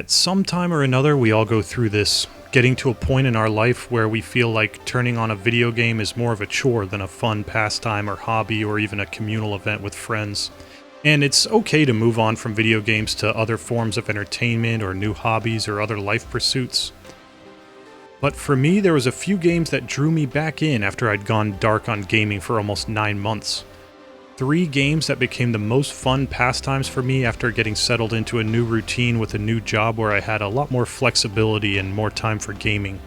At some time or another, we all go through this, getting to a point in our life where we feel like turning on a video game is more of a chore than a fun pastime or hobby or even a communal event with friends. And it's okay to move on from video games to other forms of entertainment or new hobbies or other life pursuits. But for me, there was a few games that drew me back in after I'd gone dark on gaming for almost 9 months. 3 games that became the most fun pastimes for me after getting settled into a new routine with a new job where I had a lot more flexibility and more time for gaming.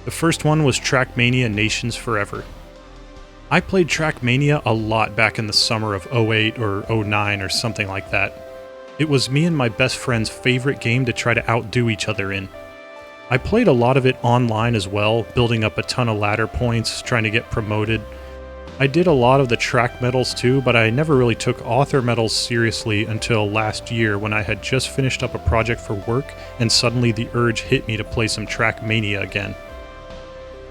The first one was Trackmania Nations Forever. I played Trackmania a lot back in the summer of '08 or '09 or something like that. It was me and my best friend's favorite game to try to outdo each other in. I played a lot of it online as well, building up a ton of ladder points, trying to get promoted. I did a lot of the track medals too, but I never really took author medals seriously until last year when I had just finished up a project for work and suddenly the urge hit me to play some Trackmania again.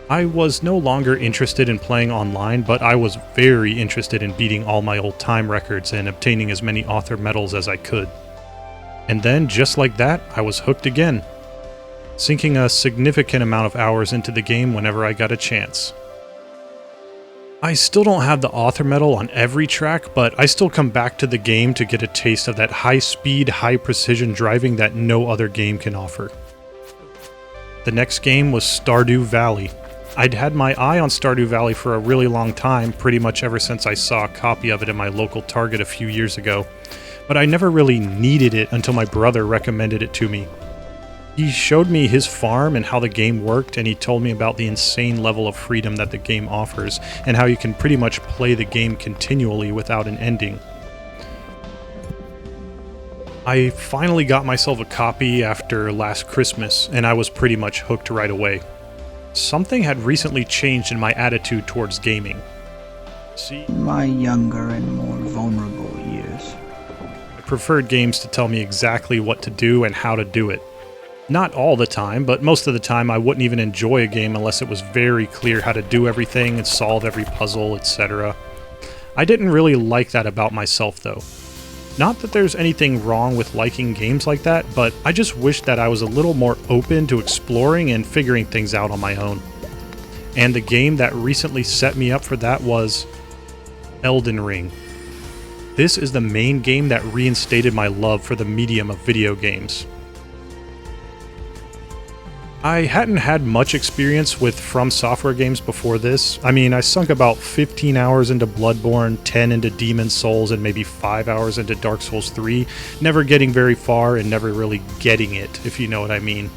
I was no longer interested in playing online, but I was very interested in beating all my old time records and obtaining as many author medals as I could. And then, just like that, I was hooked again, sinking a significant amount of hours into the game whenever I got a chance. I still don't have the author medal on every track, but I still come back to the game to get a taste of that high-speed, high-precision driving that no other game can offer. The next game was Stardew Valley. I'd had my eye on Stardew Valley for a really long time, pretty much ever since I saw a copy of it in my local Target a few years ago, but I never really needed it until my brother recommended it to me. He showed me his farm and how the game worked, and he told me about the insane level of freedom that the game offers, and how you can pretty much play the game continually without an ending. I finally got myself a copy after last Christmas, and I was pretty much hooked right away. Something had recently changed in my attitude towards gaming. See, In my younger and more vulnerable years, I preferred games to tell me exactly what to do and how to do it. Not all the time, but most of the time I wouldn't even enjoy a game unless it was very clear how to do everything and solve every puzzle, etc. I didn't really like that about myself though. Not that there's anything wrong with liking games like that, but I just wish that I was a little more open to exploring and figuring things out on my own. And the game that recently set me up for that was Elden Ring. This is the main game that reinstated my love for the medium of video games. I hadn't had much experience with From Software games before this. I mean, I sunk about 15 hours into Bloodborne, 10 into Demon's Souls, and maybe 5 hours into Dark Souls 3, never getting very far and never really getting it, if you know what I mean.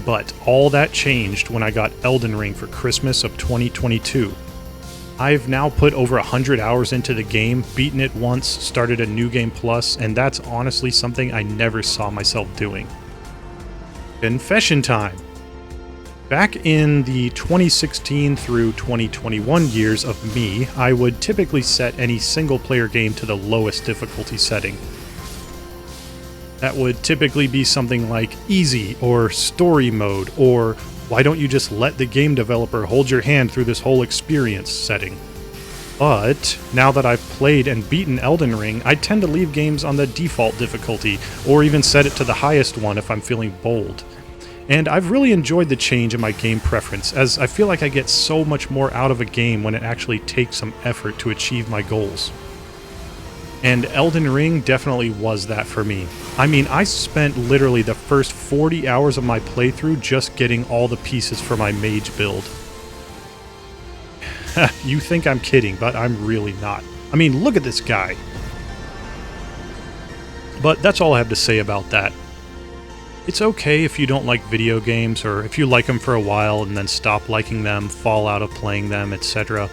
But all that changed when I got Elden Ring for Christmas of 2022. I've now put over 100 hours into the game, beaten it once, started a New Game Plus, and that's honestly something I never saw myself doing. Confession time. Back in the 2016 through 2021 years of me, I would typically set any single-player game to the lowest difficulty setting. That would typically be something like easy or story mode, or why don't you just let the game developer hold your hand through this whole experience setting. But now that I've played and beaten Elden Ring, I tend to leave games on the default difficulty, or even set it to the highest one if I'm feeling bold. And I've really enjoyed the change in my game preference, as I feel like I get so much more out of a game when it actually takes some effort to achieve my goals. And Elden Ring definitely was that for me. I mean, I spent literally the first 40 hours of my playthrough just getting all the pieces for my mage build. You think I'm kidding, but I'm really not. I mean, look at this guy. But that's all I have to say about that. It's okay if you don't like video games, or if you like them for a while and then stop liking them, fall out of playing them, etc.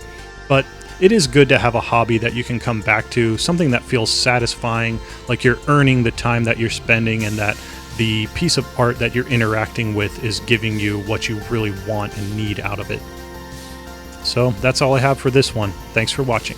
But it is good to have a hobby that you can come back to, something that feels satisfying, like you're earning the time that you're spending and that the piece of art that you're interacting with is giving you what you really want and need out of it. So that's all I have for this one. Thanks for watching.